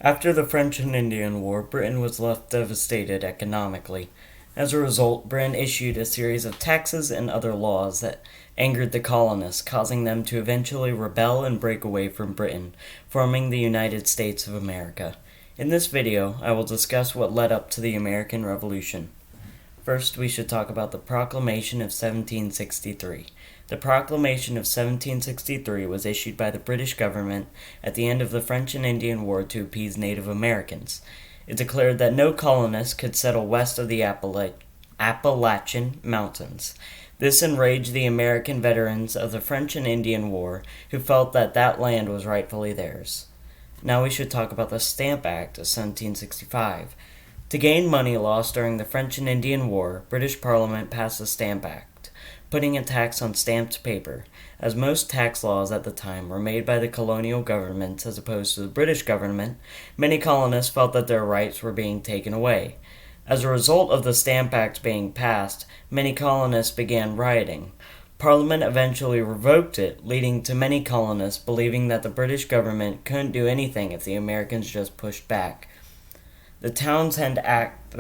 After the French and Indian War, Britain was left devastated economically. As a result, Britain issued a series of taxes and other laws that angered the colonists, causing them to eventually rebel and break away from Britain, forming the United States of America. In this video, I will discuss what led up to the American Revolution. First, we should talk about the Proclamation of 1763. The Proclamation of 1763 was issued by the British government at the end of the French and Indian War to appease Native Americans. It declared that no colonists could settle west of the Appalachian Mountains. This enraged the American veterans of the French and Indian War, who felt that that land was rightfully theirs. Now we should talk about the Stamp Act of 1765. To gain money lost during the French and Indian War, British Parliament passed the Stamp Act, putting a tax on stamped paper. As most tax laws at the time were made by the colonial governments as opposed to the British government, many colonists felt that their rights were being taken away. As a result of the Stamp Act being passed, many colonists began rioting. Parliament eventually revoked it, leading to many colonists believing that the British government couldn't do anything if the Americans just pushed back. The Townshend Acts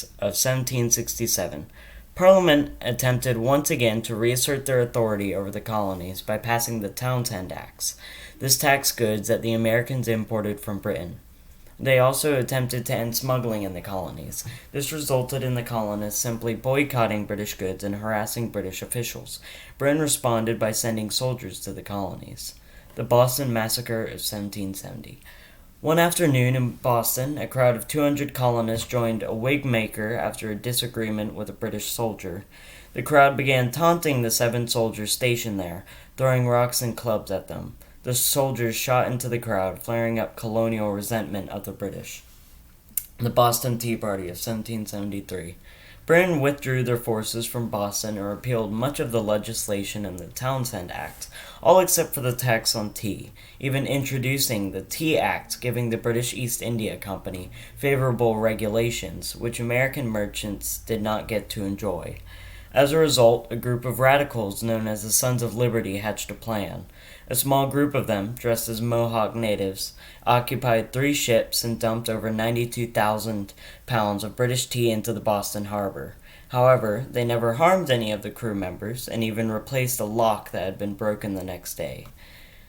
of 1767. Parliament attempted once again to reassert their authority over the colonies by passing the Townshend Acts. This taxed goods that the Americans imported from Britain. They also attempted to end smuggling in the colonies. This resulted in the colonists simply boycotting British goods and harassing British officials. Britain responded by sending soldiers to the colonies. The Boston Massacre of 1770. One afternoon in Boston, a crowd of 200 colonists joined a wig maker after a disagreement with a British soldier. The crowd began taunting the 7 soldiers stationed there, throwing rocks and clubs at them. The soldiers shot into the crowd, flaring up colonial resentment of the British. The Boston Tea Party of 1773. Britain withdrew their forces from Boston and repealed much of the legislation in the Townshend Act, all except for the tax on tea, even introducing the Tea Act, giving the British East India Company favorable regulations, which American merchants did not get to enjoy. As a result, a group of radicals known as the Sons of Liberty hatched a plan. A small group of them, dressed as Mohawk natives, occupied 3 ships and dumped over 92,000 pounds of British tea into the Boston harbor. However, they never harmed any of the crew members and even replaced a lock that had been broken the next day.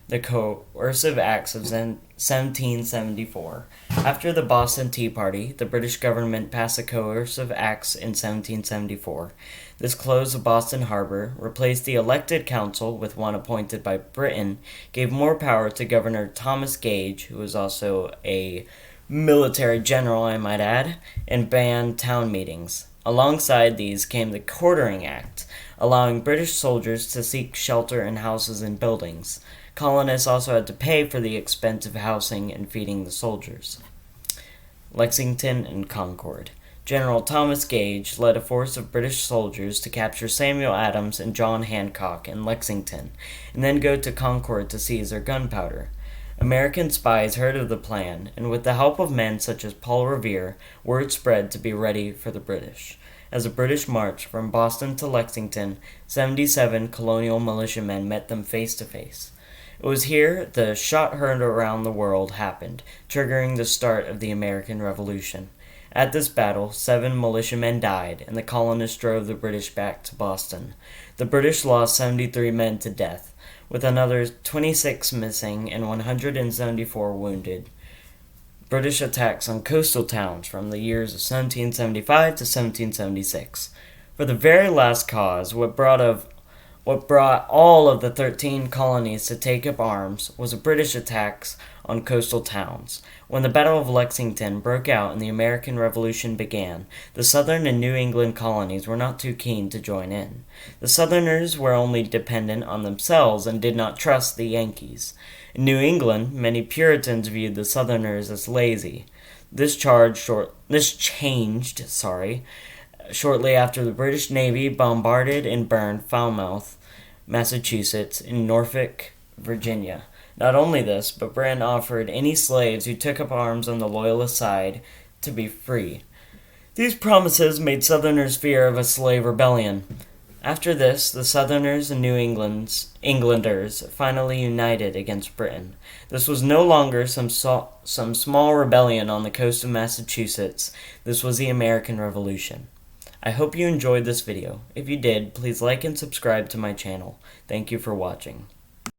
The Coercive Acts of 1774. After the Boston Tea Party, the British government passed the Coercive Acts in 1774. This closed the Boston harbor, replaced the elected council with one appointed by Britain, gave more power to Governor Thomas Gage, who was also a military general, I might add, and banned town meetings. Alongside these came the Quartering Act, allowing British soldiers to seek shelter in houses and buildings. Colonists also had to pay for the expense of housing and feeding the soldiers. Lexington and Concord. General Thomas Gage led a force of British soldiers to capture Samuel Adams and John Hancock in Lexington, and then go to Concord to seize their gunpowder. American spies heard of the plan, and with the help of men such as Paul Revere, word spread to be ready for the British. As the British marched from Boston to Lexington, 77 colonial militiamen met them face to face. It was here the shot heard around the world happened, triggering the start of the American Revolution. At this battle, 7 militiamen died, and the colonists drove the British back to Boston. The British lost 73 men to death, with another 26 missing and 174 wounded. British attacks on coastal towns from the years of 1775 to 1776. For the very last cause, what brought all of the 13 colonies to take up arms was a British attacks on coastal towns. When the Battle of Lexington broke out and the American Revolution began, the Southern and New England colonies were not too keen to join in. The Southerners were only dependent on themselves and did not trust the Yankees. In New England, many Puritans viewed the Southerners as lazy. This changed shortly after the British Navy bombarded and burned Falmouth, Massachusetts, and Norfolk, Virginia. Not only this, but Britain offered any slaves who took up arms on the Loyalist side to be free. These promises made Southerners fear of a slave rebellion. After this, the Southerners and Englanders finally united against Britain. This was no longer some small rebellion on the coast of Massachusetts. This was the American Revolution. I hope you enjoyed this video. If you did, please like and subscribe to my channel. Thank you for watching.